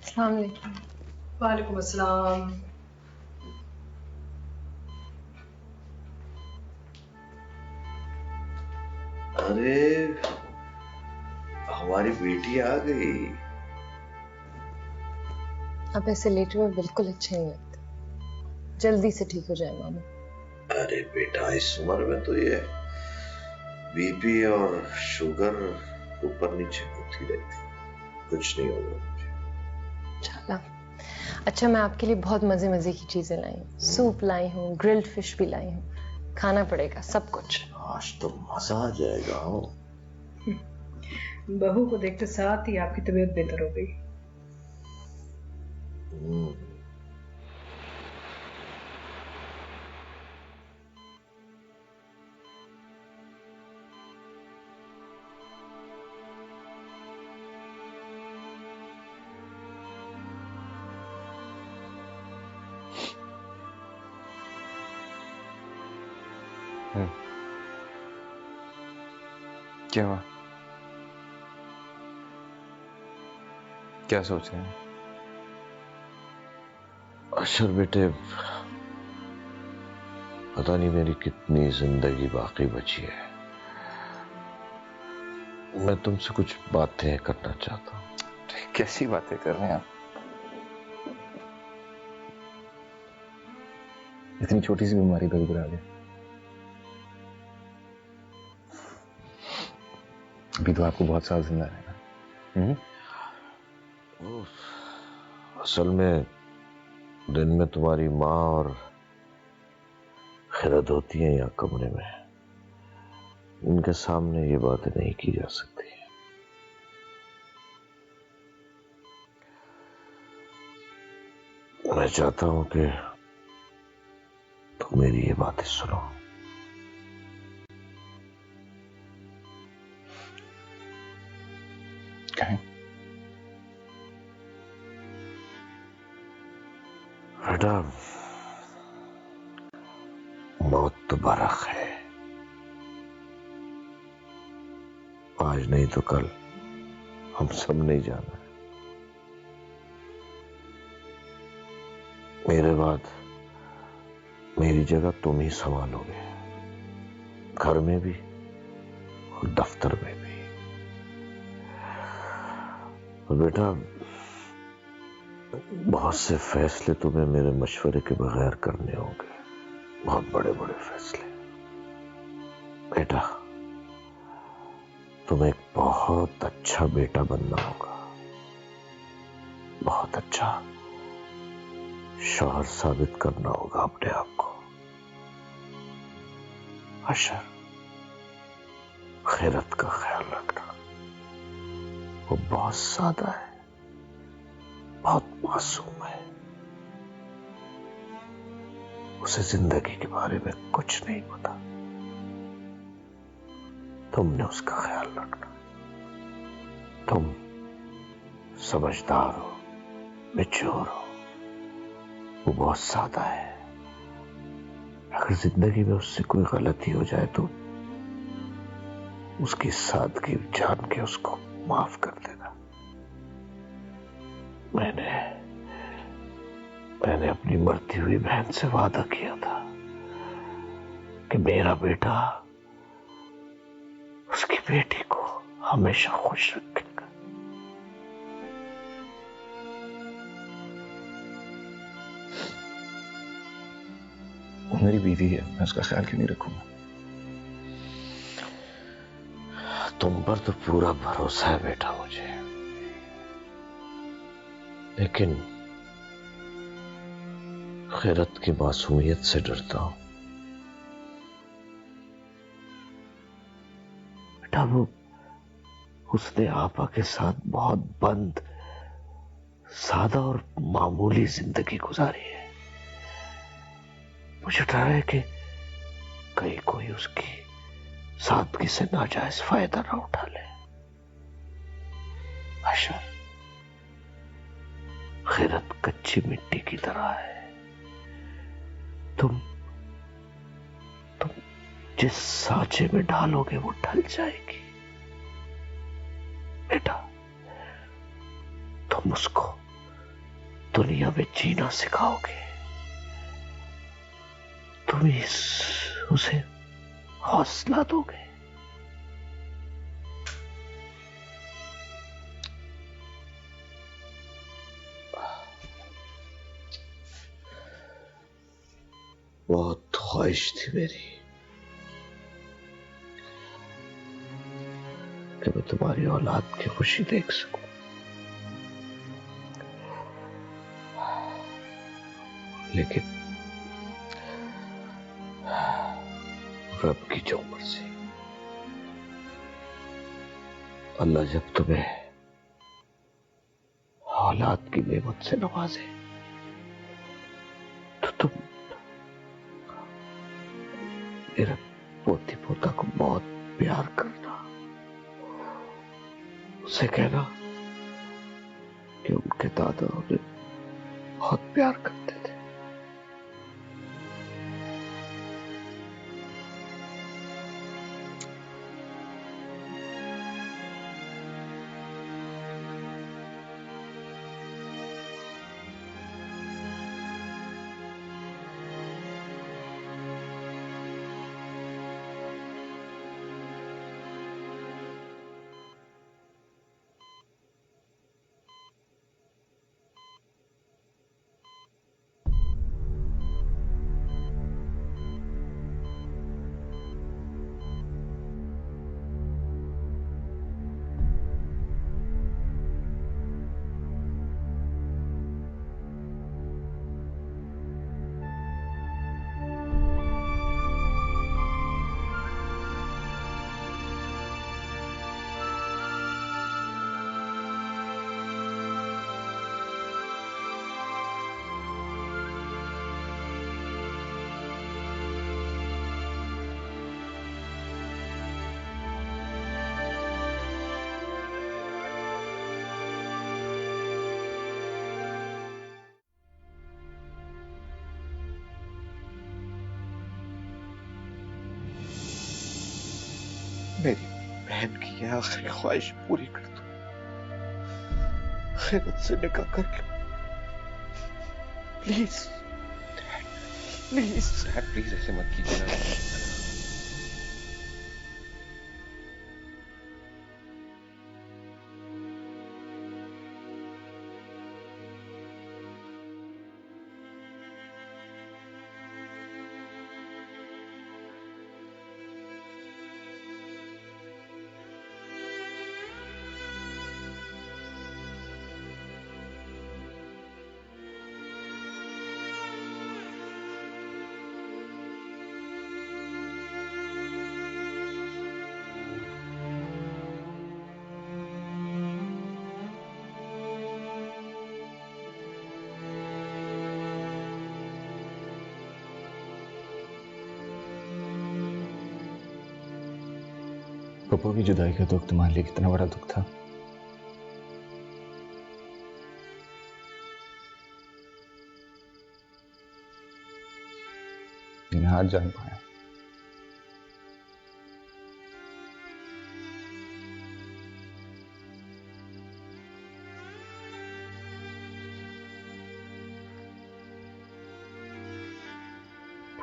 अस्सलाम वालेकुम। वालेकुम अस्सलाम। अरे हमारी बेटी आ गई। अब ऐसे लेटे हुए बिल्कुल अच्छे नहीं लगते। जल्दी से ठीक हो जाए मामू। अरे बेटा, इस उम्र में तो ये बीपी और शुगर ऊपर नीचे होती रहती, कुछ नहीं होगा मुझे। चला। अच्छा, मैं आपके लिए बहुत मजे मजे की चीजें लाई हूँ। सूप लाई हूँ, ग्रिल्ड फिश भी लाई हूँ। खाना पड़ेगा सब कुछ। आज तो मजा आ जाएगा। बहू को देखते साथ ही आपकी तबीयत बेहतर हो गई। क्या हुआ? क्या सोच रहे हैं? अशर बेटे, पता नहीं मेरी कितनी जिंदगी बाकी बची है। मैं तुमसे कुछ बातें करना चाहता हूँ। कैसी बातें कर रहे हैं आप? इतनी छोटी सी बीमारी पर गिरा गया। अभी तो आपको बहुत साल जिंदा रहेगा। असल में दिन में तुम्हारी माँ और खिरत होती है यहाँ कमरे में, उनके सामने ये बातें नहीं की जा सकती। मैं चाहता हूं कि तुम मेरी ये बातें सुनो। कहें? बेटा, मौत तो बारक है। आज नहीं तो कल हम सब नहीं जाना है। मेरे बाद मेरी जगह तुम ही संभालोगे, घर में भी और दफ्तर में भी। और बेटा, बहुत से फैसले तुम्हें मेरे मशवरे के बगैर करने होंगे, बहुत बड़े बड़े फैसले। बेटा, तुम्हें एक बहुत अच्छा बेटा बनना होगा, बहुत अच्छा शौहर साबित करना होगा अपने आप को। अशर, खैरत का ख्याल रखना। वो बहुत सादा है, बहुत मासूम है, उसे जिंदगी के बारे में कुछ नहीं पता। तुमने उसका ख्याल रखना। तुम समझदार हो, मैच्योर हो, वो बहुत सादा है। अगर जिंदगी में उससे कोई गलती हो जाए तो उसकी सादगी जान के उसको माफ कर देना। मैंने अपनी मरती हुई बहन से वादा किया था कि मेरा बेटा उसकी बेटी को हमेशा खुश रखेगा। वो मेरी बीवी है, मैं उसका ख्याल क्यों नहीं रखूंगा? तुम पर तो पूरा भरोसा है बेटा मुझे, लेकिन खैरत की मासूमियत से डरता हूं। बेटा, वो उसने आपा के साथ बहुत बंद, सादा और मामूली जिंदगी गुजारी है। मुझे डर है कि कहीं कोई उसकी सादगी से नाजायज फायदा ना उठा ले। अशर, खैरत कच्ची मिट्टी की तरह है। तुम जिस सांचे में डालोगे वो ढल जाएगी। बेटा, तुम उसको दुनिया में जीना सिखाओगे, तुम उसे हौसला दोगे। बहुत ख्वाहिश थी मेरी कि मैं तुम्हारी औलाद की खुशी देख सकूं, लेकिन रब की जो मर्जी। अल्लाह जब तुम्हें औलाद की नेमत से नवाजे तो तुम मेरे पोती पोता को बहुत प्यार करना, उसे कहना कि उनके दादा उन्हें बहुत प्यार करते थे। मेरी बहन की यह आखिरी ख्वाहिश पूरी कर दो, खैरत से निकाह करके। प्लीज प्लीज प्लीज ऐसे मत कीजिए ना। पप्पू की जुदाई का दुख तुम्हारे लिए कितना बड़ा दुख था। मैं आज जान पाया।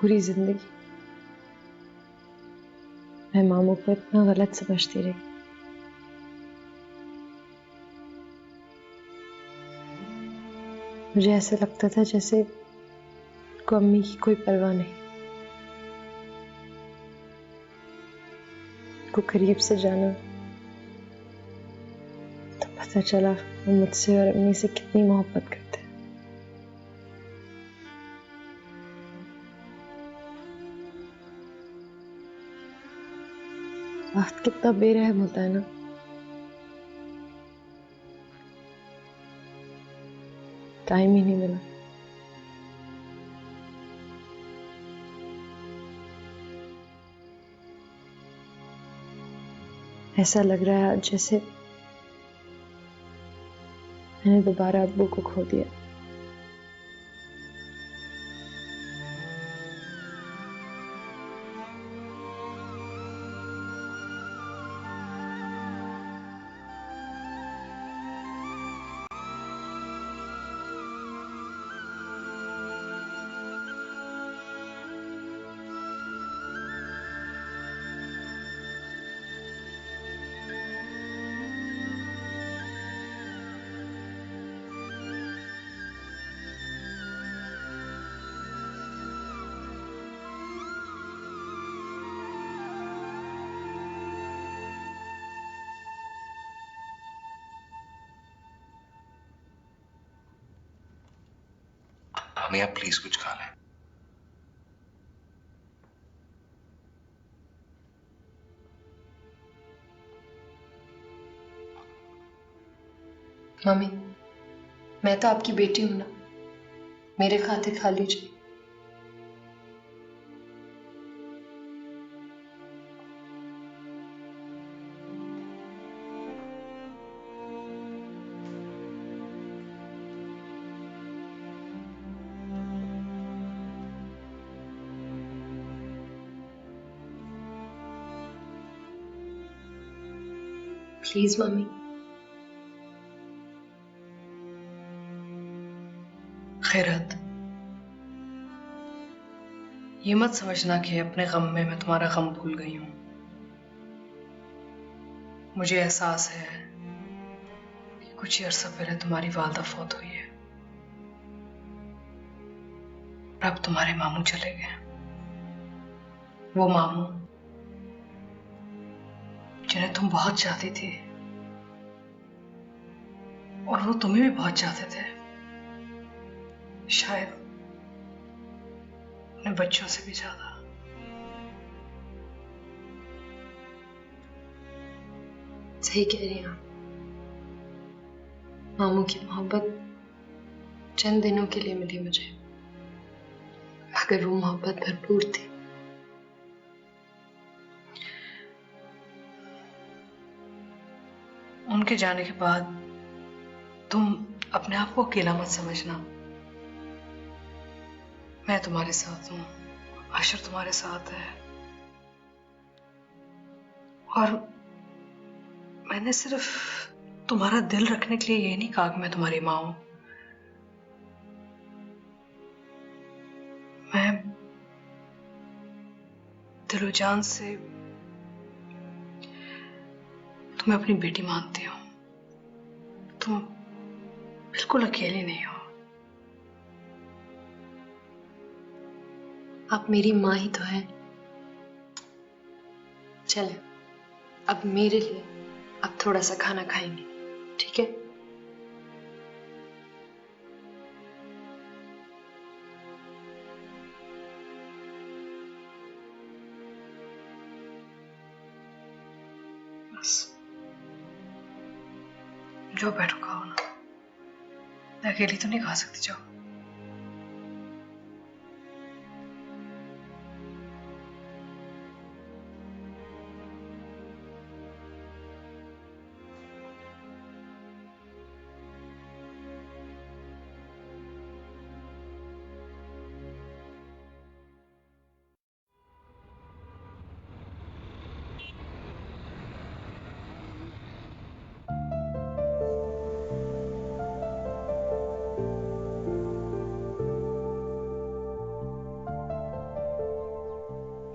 पूरी जिंदगी मैं मामू को इतना गलत समझती रही। मुझे ऐसे लगता था जैसे को अम्मी की कोई परवाह नहीं। को करीब से जाना तो पता चला वो मुझसे और अम्मी से कितनी मोहब्बत करते हैं। वक्त कितना बेरहम होता है ना। टाइम ही नहीं मिला। ऐसा लग रहा है आज जैसे मैंने दोबारा अब्बू को खो दिया। मामी आप प्लीज कुछ खा लें। मम्मी, मैं तो आपकी बेटी हूं ना, मेरे खाते खा लीजिए। Please mummy. खैरत, ये मत समझना कि अपने गम में मैं तुम्हारा गम भूल गई हूं। मुझे एहसास है कि कुछ ही अरसा पहले तुम्हारी वालदा फौत हुई है और अब तुम्हारे मामू चले गए। वो मामू जिन्हें तुम बहुत चाहती थी और वो तुम्हें भी बहुत चाहते थे, शायद अपने बच्चों से भी ज्यादा। सही कह रही हैं आप। मामू की मोहब्बत चंद दिनों के लिए मिली मुझे, अगर वो मोहब्बत भरपूर थी। उनके जाने के बाद तुम अपने आप को अकेला मत समझना। मैं तुम्हारे साथ हूं, आशर तुम्हारे साथ है, और मैंने सिर्फ तुम्हारा दिल रखने के लिए ये नहीं कहा कि मैं तुम्हारी मां हूं। मैं दिलो जान से तुम्हें अपनी बेटी मानती हूं। तुम बिल्कुल अकेली नहीं हो। आप मेरी माँ ही तो हैं। चले, अब मेरे लिए आप थोड़ा सा खाना खाएंगे, ठीक है? बस जो बैठो खाओ ना, मैं अकेली तो नहीं खा सकती। जाओ।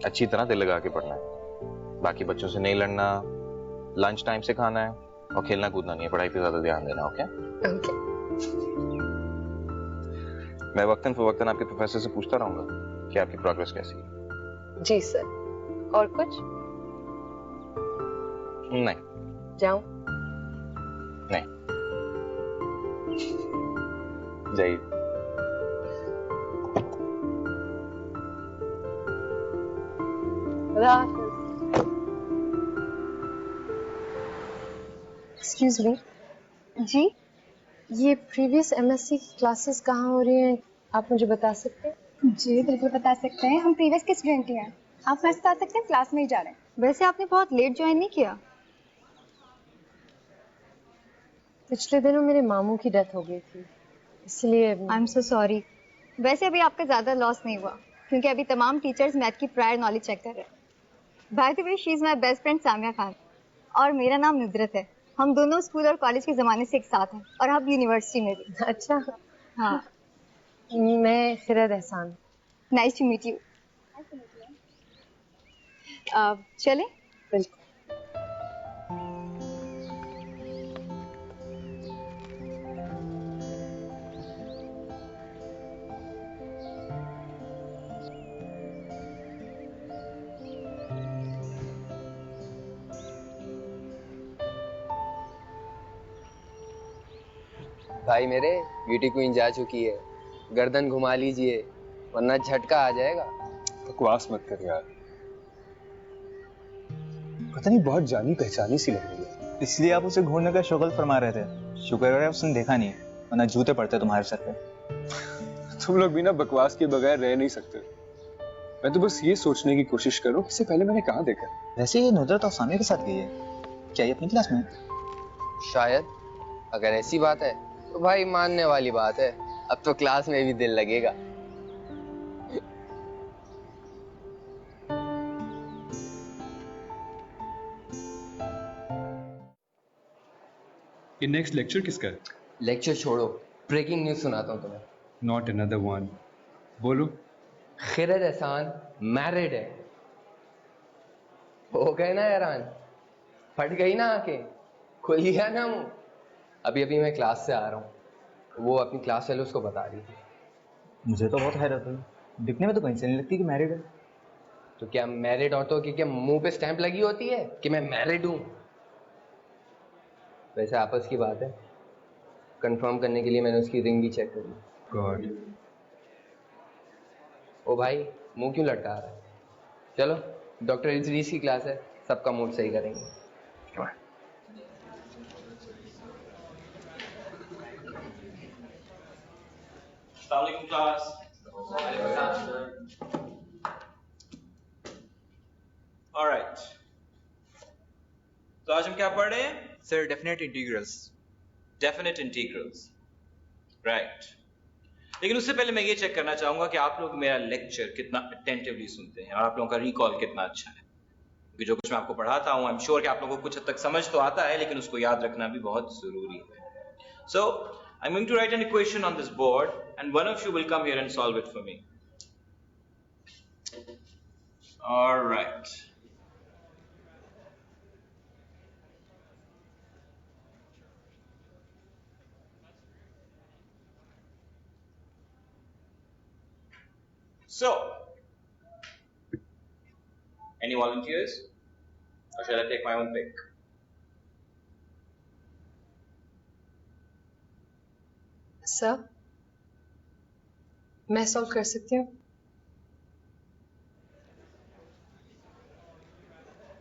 अच्छी तरह दिल लगा के पढ़ना है, बाकी बच्चों से नहीं लड़ना, लंच टाइम से खाना है और खेलना कूदना नहीं है, पढ़ाई पे ज्यादा ध्यान देना। ओके? ओके। मैं वक्तन फवक्तन आपके प्रोफेसर से पूछता रहूंगा कि आपकी प्रोग्रेस कैसी है। जी सर। और कुछ? नहीं। जाऊं? नहीं। जाइए। एक्सक्यूज मी जी, ये प्रीवियस एमएससी की क्लासेस कहाँ हो रही हैं, आप मुझे बता सकते हैं? जी बिल्कुल बता सकते हैं। हम प्रीवियस के स्टूडेंट ही हैं। आप मैसेज आ सकते हैं, क्लास में ही जा रहे हैं। वैसे आपने बहुत लेट ज्वाइन नहीं किया। पिछले दिनों मेरे मामू की डेथ हो गई थी, इसलिए। I am so sorry. वैसे अभी आपका ज्यादा लॉस नहीं हुआ, क्योंकि अभी तमाम टीचर्स मैथ की प्रायर नॉलेज चेक कर रहे हैं। By the way she is my best friend Samiya Khan, और मेरा नाम नुजरत है। हम दोनों स्कूल और कॉलेज के जमाने से एक साथ हैं, और अब यूनिवर्सिटी में भी। अच्छा। हाँ। मैं Khirad Ehsan. Nice to meet you. चले? बिल्कुल। भाई मेरे, ब्यूटी क्वीन जा चुकी है। गर्दन घुमा लीजिए वरना झटका आ जाएगा। बकवास मत कर यार, पता नहीं बहुत जानी पहचानी सी लग रही है। इसलिए आप उसे घूरने का शुगल फरमा रहे थे। शुक्र है उसने देखा नहीं, वरना जूते पड़ते तुम्हारे सर पे। तुम लोग भी ना बकवास के बगैर रह नहीं सकते। मैं तो बस ये सोचने की कोशिश करूं इससे पहले मैंने कहाँ देखा। वैसे ये नुदरत और सामिया के साथ गई है, क्या ये अपनी क्लास में? शायद, अगर ऐसी बात है तो भाई मानने वाली बात है, अब तो क्लास में भी दिल लगेगा। ये नेक्स्ट लेक्चर किसका है? लेक्चर छोड़ो, ब्रेकिंग न्यूज सुनाता हूँ तुम्हें। नॉट अनदर वन, बोलो। खिरद एहसान मैरिड है। हो गए ना हैरान, फट गई ना आंखें, खुल गया ना मुंह। अभी अभी मैं क्लास से आ रहा हूँ, वो अपनी क्लास वाले उसको बता रही थी। मुझे तो बहुत हैरत हुई, दिखने में तो कहीं से नहीं लगती कि मैरिड है। तो क्या मैरिड औरतों की क्या मुंह पे स्टैंप लगी होती है कि मैं मैरिड हूँ? वैसे आपस की बात है, कंफर्म करने के लिए मैंने उसकी रिंग भी चेक करी। गॉड। ओ भाई, मुंह क्यों लटका रहा है? चलो, डॉक्टर इजरीस की क्लास है, सबका मूड सही करेंगे। अस्सलाम क्लास। ऑलराइट, तो आज हम क्या पढ़ रहे हैं? Sir definite integrals. Definite integrals, right. लेकिन उससे पहले मैं ये चेक करना चाहूंगा कि आप लोग मेरा लेक्चर कितना अटेंटिवली सुनते हैं और आप लोगों का रिकॉल कितना अच्छा है। क्योंकि जो कुछ मैं आपको पढ़ाता हूँ, आई एम श्योर कि आप लोगों को कुछ हद तक समझ तो आता है, लेकिन उसको याद रखना भी बहुत जरूरी है। So I am going to write an equation on this board and one of you will come here and solve it for me. Alright, so any volunteers or shall I take my own pick? Sir, मैं solve कर सकती हूँ?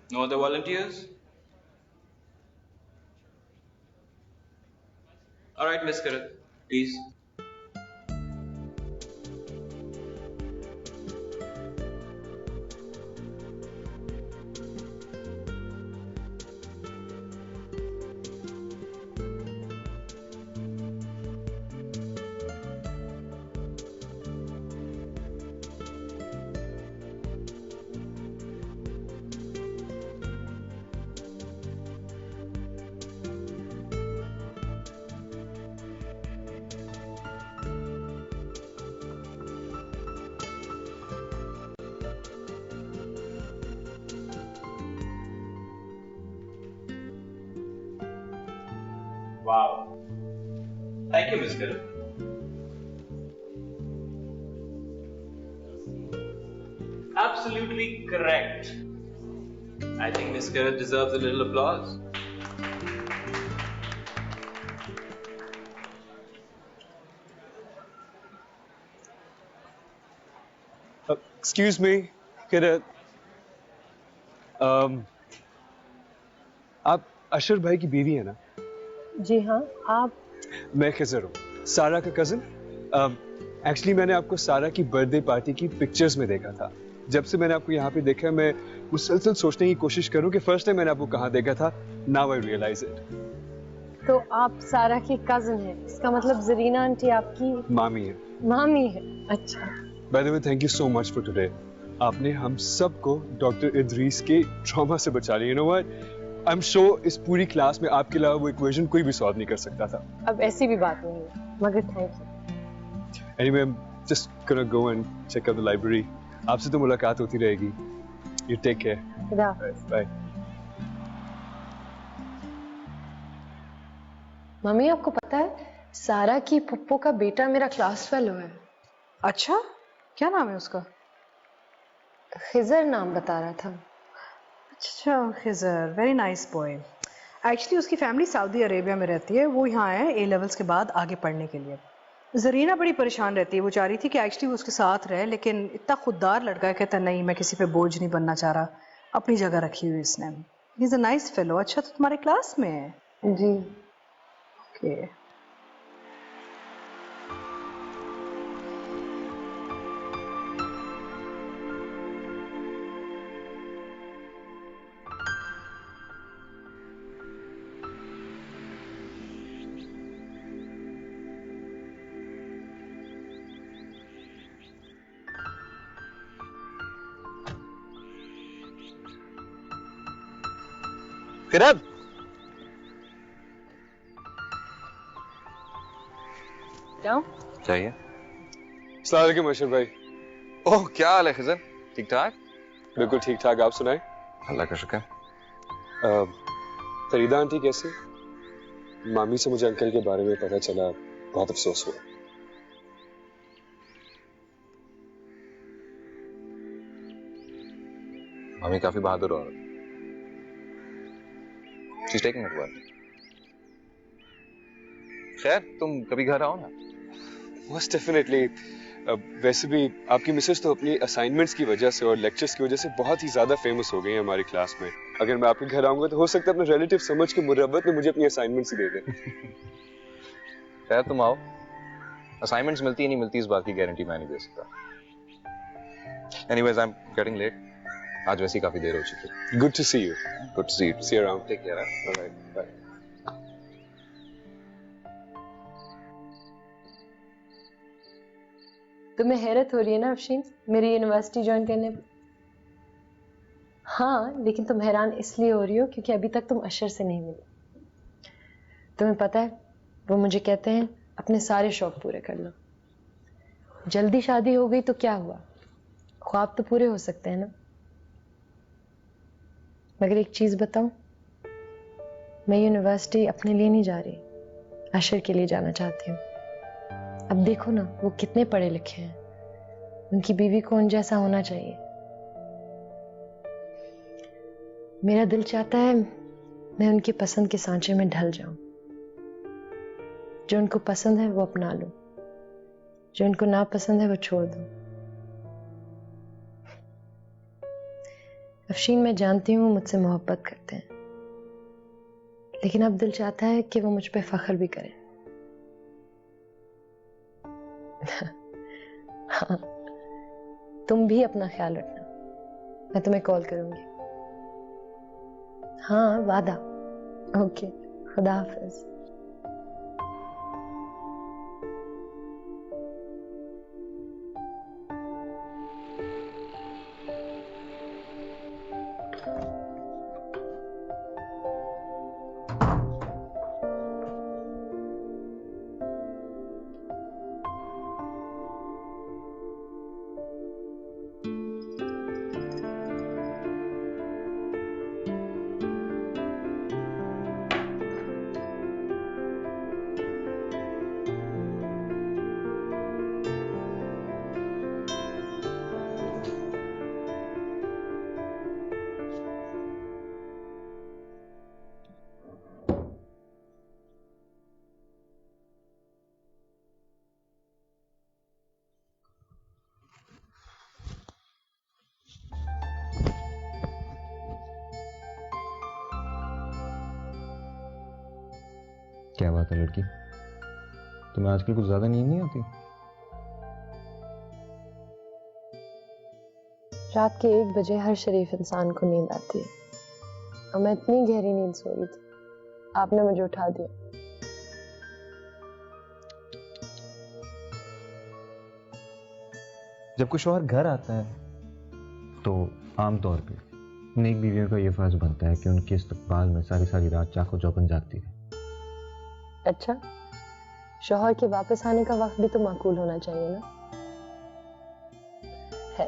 No other volunteers? All right, Miss Karat, please. Wow. Thank you, Miss Karan. Absolutely correct. I think Miss Karan deserves a little applause. Excuse me, Kirat. आप अशर भाई की बीवी है ना? जी हाँ। आप? मैं खिजर हूँ, सारा का कजिन। एक्चुअली मैंने आपको सारा की बर्थडे पार्टी की पिक्चर्स में देखा था। जब से मैंने आपको यहाँ पे देखा, मैं मुसलसल सोचने की कोशिश करूँ कि फर्स्ट टाइम मैंने आपको कहाँ देखा था। Now I realise it. तो आप सारा की कजिन हैं, इसका मतलब जरीना आंटी आपकी मामी है। मामी है? अच्छा। Bye the way, thank you so much for today. आपने हम सबको डॉक्टर इदरीस के ट्रॉमा से बचा लिया। You know what, I am sure इस पूरी क्लास में आपके अलावा वो इक्वेशन कोई भी सॉल्व नहीं कर सकता था। अब ऐसी भी बात नहीं है, मगर thank you. Anyway, I am just gonna go and check out the library. आपसे तो मुलाकात होती रहेगी। You take care. बाय। मम्मी, आपको पता है सारा की पुप्पो का बेटा मेरा क्लास फेलो है। अच्छा, क्या नाम है उसका? खिजर नाम बता रहा था। अच्छा, Khizar, very nice boy. Actually उसकी फैमिली सऊदी अरेबिया में रहती है, वो यहाँ आए A लेवल्स के बाद आगे पढ़ने के लिए। जरीना बड़ी परेशान रहती है, वो चाह रही थी कि एक्चुअली वो उसके साथ रहे, लेकिन इतना खुददार लड़का है, कहता नहीं मैं किसी पे बोझ नहीं बनना चाह रहा, अपनी जगह रखी हुई इसने। He is a nice fellow. अच्छा तो तुम्हारे क्लास में है? जी। ओके। किरण, जाओ। चाहिए? अस्सलाम वालेकुम अशरफ भाई। ओह, क्या हाल है खिजर? ठीक ठाक? बिल्कुल ठीक ठाक, आप सुनाएं? अल्लाह का शुक्र। फरीदा आंटी कैसे? मामी से मुझे अंकल के बारे में पता चला, बहुत अफसोस हुआ। मामी काफी बहादुर औरत। She's taking it well. खैर, तुम कभी घर आओ ना। Most definitely. वैसे भी आपकी मिसेस तो अपनी असाइनमेंट्स की वजह से और लेक्चर्स की वजह से बहुत ही ज्यादा फेमस हो गई है हमारी क्लास में। अगर मैं आपके घर आऊंगा तो हो सकता है अपना रिलेटिव समझ के मुरव्वत में मुझे अपनी असाइनमेंट्स ही दे दें। खैर, तुम आओ। असाइनमेंट्स मिलती ही नहीं मिलती, इस बात की गारंटी मैं नहीं दे सकता। Anyways, I am getting late. आज वैसे ही काफी देर हो चुकी है। Good to see you. Good to see you. See you around. Take care. Bye bye. तुम्हें हैरत हो रही है ना अफशीन मेरी यूनिवर्सिटी ज्वाइन करने पर? हाँ, लेकिन तुम हैरान इसलिए हो रही हो क्योंकि अभी तक तुम अशर से नहीं मिले। तुम्हें पता है, वो मुझे कहते हैं अपने सारे शौक पूरे कर लो। जल्दी शादी हो गई तो क्या हुआ, ख्वाब तो पूरे हो सकते हैं ना। मगर एक चीज बताऊं, मैं यूनिवर्सिटी अपने लिए नहीं जा रही, अशर के लिए जाना चाहती हूँ। अब देखो ना, वो कितने पढ़े लिखे हैं, उनकी बीवी को उन जैसा होना चाहिए। मेरा दिल चाहता है मैं उनकी पसंद के सांचे में ढल जाऊं। जो उनको पसंद है वो अपना लूं, जो उनको ना पसंद है वो छोड़ दूं। अफशीन, मैं जानती हूँ मुझसे मोहब्बत करते हैं, लेकिन अब दिल चाहता है कि वो मुझ पे फख्र भी करें। हाँ, तुम भी अपना ख्याल रखना, मैं तुम्हें कॉल करूंगी। हाँ, वादा। ओके, खुदा हाफिज। क्या बात है लड़की, तुम्हें आजकल कुछ ज्यादा नींद नहीं आती? रात के 1 बजे हर शरीफ इंसान को नींद आती है, और मैं इतनी गहरी नींद सो रही थी, आपने मुझे उठा दिया। जब कोई शौहर घर आता है तो आमतौर पे नेक बीवियों का ये फर्ज बनता है कि उनके इस्तकबाल में सारी सारी रात चाको चौबंद जागती है। अच्छा, शौहर के वापस आने का वक्त भी तो माकूल होना चाहिए ना। है,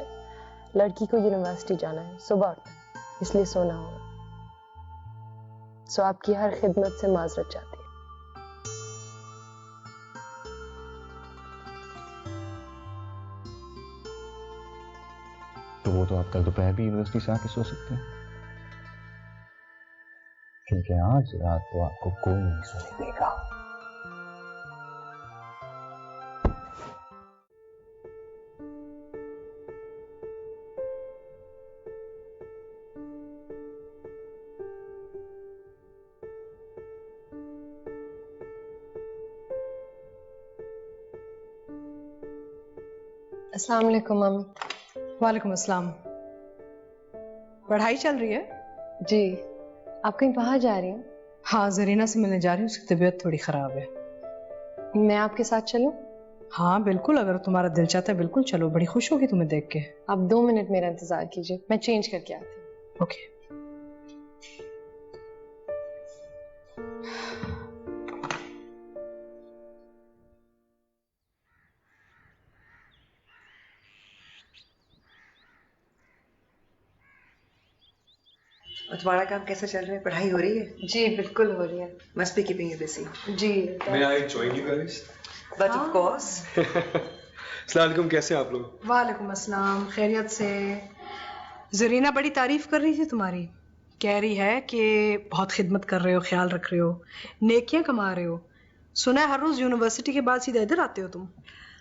लड़की को यूनिवर्सिटी जाना है, सुबह उठना है, इसलिए सोना होगा। सो आपकी हर खिदमत से माजरत चाहती है। तो वो तो आप कल दोपहर भी यूनिवर्सिटी से आके सो सकते हैं, क्योंकि आज रात तो आपको कोई नहीं सोने देगा। अस्सलाम वालेकुम मम्मी। वालेकुम अस्सलाम। पढ़ाई चल रही है? जी। आप कहीं बाहर जा रही हैं? हाँ, जरीना से मिलने जा रही हूँ, उसकी तबीयत थोड़ी खराब है। मैं आपके साथ चलूं? हाँ बिल्कुल, अगर तुम्हारा दिल चाहता है बिल्कुल चलो, बड़ी खुश होगी तुम्हें देख के। आप 2 मिनट मेरा इंतजार कीजिए, मैं चेंज करके आती हूँ। ओके। और तुम्हारा काम कैसा चल रहा है? पढ़ाई हो रही है? जी बिल्कुल हो रही है। Must be keeping you busy. जी। May I join you guys? But of course. अस्सलाम वालेकुम, कैसे हैं आप लोग? वालेकुम अस्सलाम, खैरियत से। जरीना बड़ी तारीफ कर रही थी तुम्हारी, कह रही है कि बहुत खिदमत कर रहे हो, ख्याल रख रहे हो, नेकियां कमा रहे हो। सुना है हर रोज यूनिवर्सिटी के बाद सीधा इधर आते हो तुम?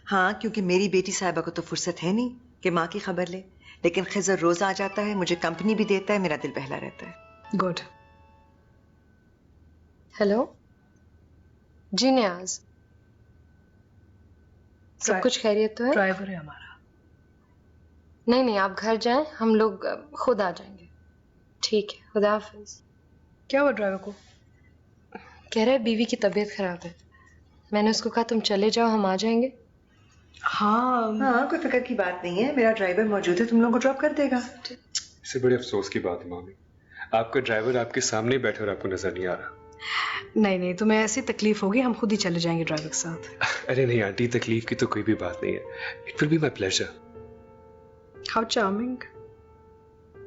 हाँ, क्योंकि मेरी बेटी साहिबा को तो फुर्सत है नहीं कि माँ की खबर ले, लेकिन खिजर रोज आ जाता है, मुझे कंपनी भी देता है, मेरा दिल बहला रहता है। गुड। हेलो जी नियाज, सब कुछ खैरियत तो है? ड्राइवर है हमारा। नहीं नहीं, आप घर जाएं, हम लोग खुद आ जाएंगे। ठीक है, खुदा हाफिज। क्या हुआ ड्राइवर को? कह रहा है बीवी की तबीयत खराब है। मैंने उसको कहा तुम चले जाओ, हम आ जाएंगे। हाँ, कोई फिक्र की बात नहीं है, मेरा ड्राइवर मौजूद है, तुम लोगों को ड्रॉप कर देगा। इससे बड़े अफसोस की बात है मामी, आपका ड्राइवर आपके सामने बैठे और आपको नजर नहीं आ रहा। नहीं नहीं, तुम्हें ऐसी तकलीफ होगी, हम खुद ही चले जाएंगे ड्राइवर के साथ। अरे नहीं आंटी, तकलीफ की तो कोई भी बात नहीं है। It will be my pleasure. How charming.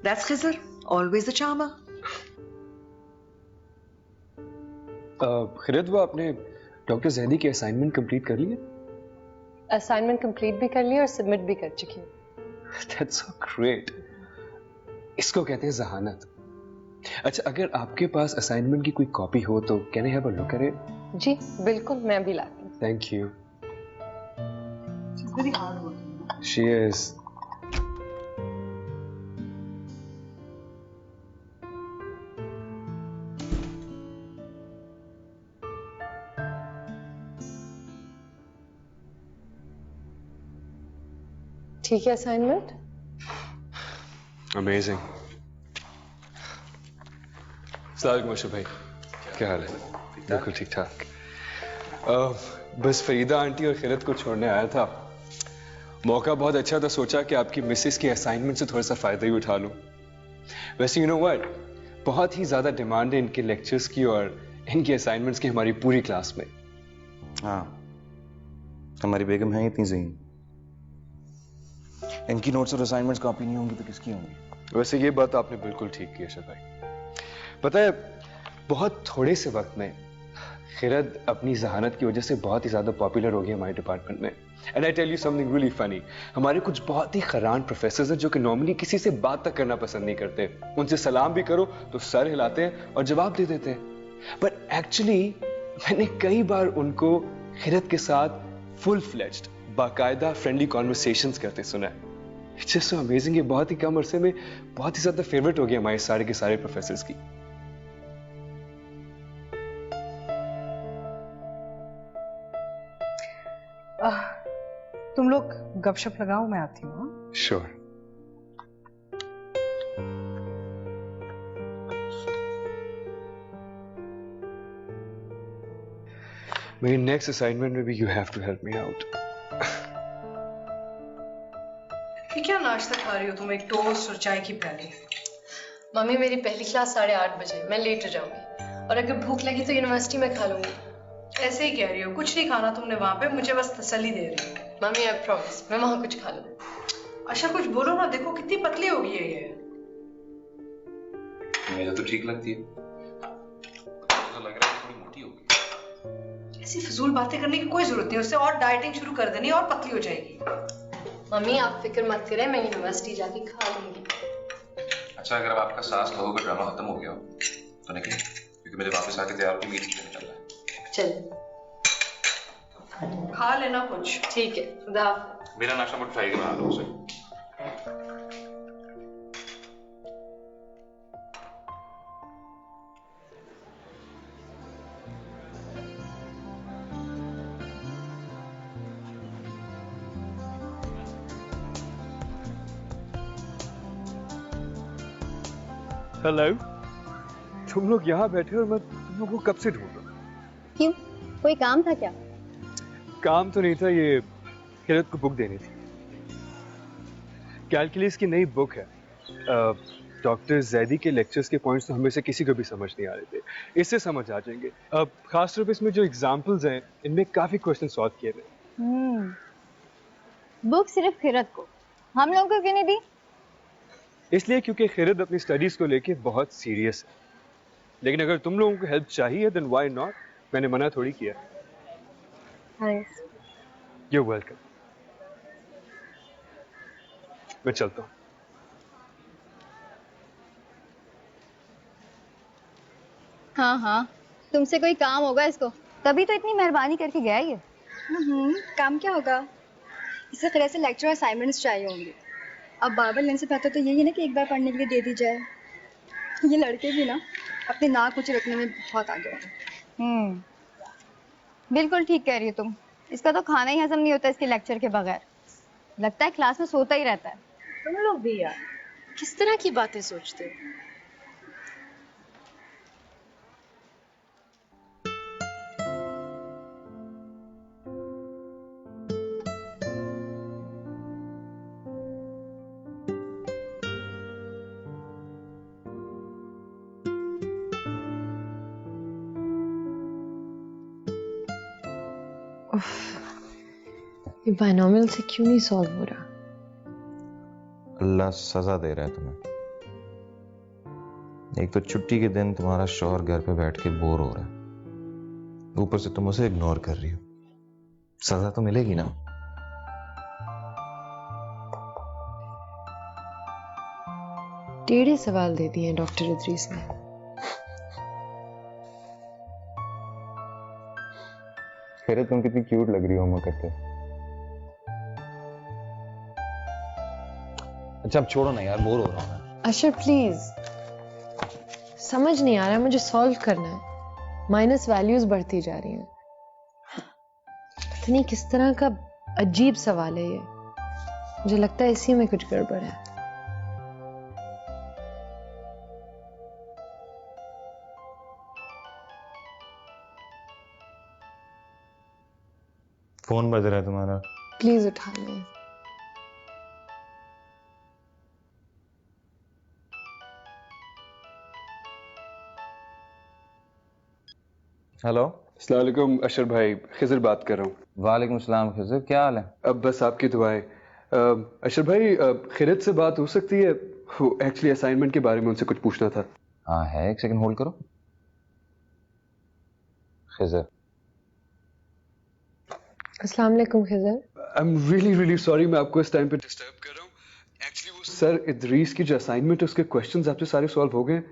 That's Khizar, always the charmer. खैरियत, वो आपने डॉक्टर जैदी की असाइनमेंट कंप्लीट कर ली है? असाइनमेंट कंप्लीट भी कर ली और सबमिट भी कर चुकी हूँ। That's so great. इसको कहते हैं जहानत। अच्छा, अगर आपके पास असाइनमेंट की कोई कॉपी हो तो can I have a look at it? जी बिल्कुल, मैं भी लाती हूँ। Thank you. She's very hardworking. She is. ठीक है असाइनमेंट? अमेजिंग। सलाम मोशा भाई, क्या हाल है? बिल्कुल ठीक ठाक। बस फरीदा आंटी और खैरत को छोड़ने आया था। मौका बहुत अच्छा था, सोचा कि आपकी मिसेस की असाइनमेंट से थोड़ा सा फायदा ही उठा लूं। वैसे यू नो व्हाट, बहुत ही ज्यादा डिमांड है इनके लेक्चर्स की और इनकी असाइनमेंट्स की हमारी पूरी क्लास में। हाँ, हमारी बेगम है इतनी ज़हीन, इनकी नोट्स और असाइनमेंट्स कॉपी नहीं होंगी तो किसकी होंगी? वैसे ये बात आपने बिल्कुल ठीक की अशरफ भाई। पता है, बहुत थोड़े से वक्त में खिरद अपनी जहानत की वजह से बहुत ही ज्यादा पॉपुलर हो गई हमारे डिपार्टमेंट में। And I tell you something really funny, हमारे कुछ बहुत ही खरान प्रोफेसर्स हैं जो कि नॉर्मली किसी से बात तक करना पसंद नहीं करते। उनसे सलाम भी करो तो सर हिलाते हैं और जवाब दे देते हैं। बट एक्चुअली मैंने कई बार उनको खिरद के साथ फुल फ्लेज्ड बाकायदा फ्रेंडली कॉन्वर्सेशंस करते सुना है। It's just so amazing. ये बहुत ही कम अरसे में बहुत ही ज्यादा फेवरेट हो गई हमारे सारे के सारे प्रोफेसर्स की। तुम लोग गपशप लगाओ, मैं आती हूँ। श्योर। मेरी नेक्स्ट असाइनमेंट में भी you have to help me out. ये क्या नाश्ता खा रही हो तुम? एक टोस्ट और चाय की प्याली। मम्मी मेरी पहली क्लास 8:30 बजे, मैं लेट हो जाऊंगी और अगर भूख लगी तो यूनिवर्सिटी में खा लूंगी। ऐसे ही कह रही हो, कुछ नहीं खाना तुमने वहां पे, मुझे बस तसल्ली दे रही हो। मम्मी आई प्रॉमिस, मैं वहां कुछ खा लूंगी। अच्छा कुछ बोलो ना, देखो कितनी पतली हो गई है ये। मुझे तो ठीक लगती है, तो लग रहा है थोड़ी मोटी हो गई। ऐसी फजूल बातें करने की कोई जरूरत नहीं, उससे और डाइटिंग शुरू कर देनी और पतली हो जाएगी। मम्मी आप फिक्र मत करें, मैं यूनिवर्सिटी जाके खा लूंगी। अच्छा, अगर अब आपका सांस लोगों का ड्रामा खत्म हो गया तो निकले, क्योंकि मुझे वापस आके तैयार की मीटिंग में निकलना है। चल खा लेना कुछ। ठीक है, खुदा हाफिज। मेरा नाश्ता मत खाइएगा, मैं आ रहा हूँ उसे। हेलो, तुम लोग यहाँ बैठे और मैं तुम लोग को कब से ढूंढ रहा हूँ। क्यों, कोई काम था क्या? काम तो नहीं था, ये खिरत को बुक देनी थी। कैलकुलस की नई बुक है। डॉक्टर जैदी के लेक्चर्स के पॉइंट्स तो हमें से किसी को भी समझ नहीं आ रहे थे, इससे समझ आ जाएंगे। अब खास तौर पे इसमें जो एग्जांपल्स हैं इनमें काफी क्वेश्चन सॉल्व किए गए। बुक सिर्फ खिरत को, हम लोगों को क्यों नहीं दी? इसलिए क्योंकि खिरत अपनी स्टडीज को लेके बहुत सीरियस है, लेकिन अगर तुम लोगों को हेल्प चाहिए देन व्हाई नॉट, मैंने मना थोड़ी किया। You welcome. मैं चलता हूँ। हाँ हाँ, तुमसे कोई काम होगा इसको, तभी तो इतनी मेहरबानी करके गया ये। काम क्या होगा, इसे खिरत से लेक्चर असाइनमेंट्स चाहिए होंगे। अब बार बार लेने से बेहतर तो यही है ना कि एक बार पढ़ने के लिए दे दी जाए। ये लड़के भी ना अपने नाक ऊंचे रखने में बहुत आगे हैं। बिल्कुल ठीक कह रही हो तुम, इसका तो खाना ही हजम नहीं होता इसके लेक्चर के बगैर, लगता है क्लास में सोता ही रहता है। तुम लोग भी यार किस तरह की बातें सोचते हो। ये बायनोमियल से क्यों नहीं सॉल्व हो रहा? अल्लाह सजा दे रहा है तुम्हें। एक तो छुट्टी के दिन तुम्हारा शौहर घर पे बैठ के बोर हो रहा है, ऊपर से तुम उसे इग्नोर कर रही हो, सजा तो मिलेगी ना। टेढ़े सवाल दे दिए डॉक्टर इदरीस ने। खैर तुम कितनी क्यूट लग रही हो अम्मा करते। अच्छा अब छोड़ो ना यार, बोर हो रहा हूं मैं। अशर प्लीज, समझ नहीं आ रहा है, मुझे सॉल्व करना है। माइनस वैल्यूज बढ़ती जा रही हैं। पता नहीं किस तरह का अजीब सवाल है ये, मुझे लगता है इसी में कुछ गड़बड़ है। फोन बज रहा है तुम्हारा, प्लीज उठा लें। हेलो, अस्सलाम वालेकुम अशर भाई, खिजर बात कर रहा हूँ। वालेकुम सलाम खिजर, क्या हाल है? अब बस आपकी दुआएं। अशर भाई, खिरत से बात हो सकती है? एक्चुअली असाइनमेंट के बारे में उनसे कुछ पूछना था। हाँ है, एक सेकंड होल्ड करो। खिजर, अस्सलाम वालेकुम Khizar. I am really sorry, मैं आपको इस टाइम पे डिस्टर्ब कर रहा हूँ। एक्चुअली वो सर इदरीस की जो असाइनमेंट है उसके क्वेश्चंस आपसे सारे सॉल्व हो गए?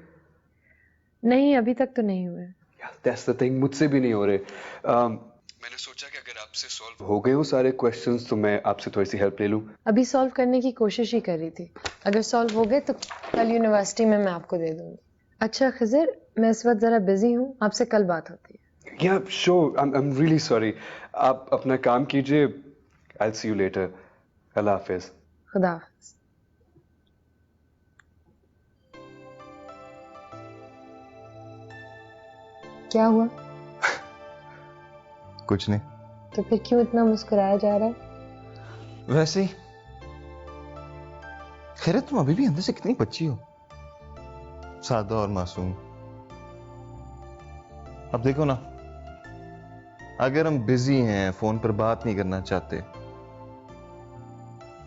नहीं, अभी तक तो नहीं हुए। That's the thing, मुझसे भी नहीं हो रहे। मैंने सोचा कि अगर आपसे सॉल्व हो गए वो सारे क्वेश्चंस तो मैं आपसे थोड़ी सी हेल्प ले लूं। अभी सॉल्व करने की कोशिश ही कर रही थी, अगर सॉल्व हो गए तो कल यूनिवर्सिटी में मैं आपको दे दूंगी। अच्छा खिजर, मैं इस वक्त जरा बिजी हूँ, आपसे कल बात होती है। Yeah, sure. I'm really sorry. आप अपना काम कीजिए। I'll see you later. अल्लाह हाफिज। खुदा हाफिज। क्या हुआ? कुछ नहीं। तो फिर क्यों इतना मुस्कुराया जा रहा है? वैसे ही। खैर तुम अभी भी अंदर से कितनी बच्ची हो, सादा और मासूम। अब देखो ना, अगर हम बिजी हैं, फोन पर बात नहीं करना चाहते,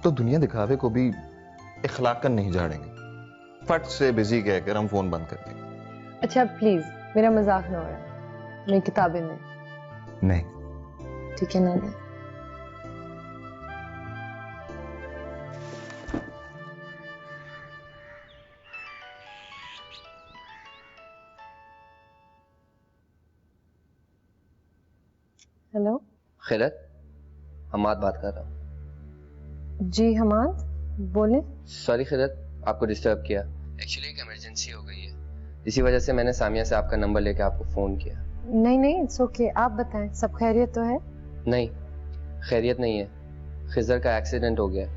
तो दुनिया दिखावे को भी इखलाकन नहीं झाड़ेंगे। फट से बिजी कहकर हम फोन बंद कर देंगे। अच्छा प्लीज, मेरा मजाक ना उड़ाए, मेरी किताबें में। नहीं ठीक है ना दे। हेलो खिरत, हमाद बात कर रहा हूँ। जी हमाद, बोले। सॉरी खिरत, आपको डिस्टर्ब किया। एक्चुअली एक इमरजेंसी हो गई है, इसी वजह से मैंने सामिया से आपका नंबर लेके आपको फोन किया। नहीं, इट्स ओके, आप बताएं, सब खैरियत तो है? नहीं, खैरियत नहीं है। खिजर का एक्सीडेंट हो गया।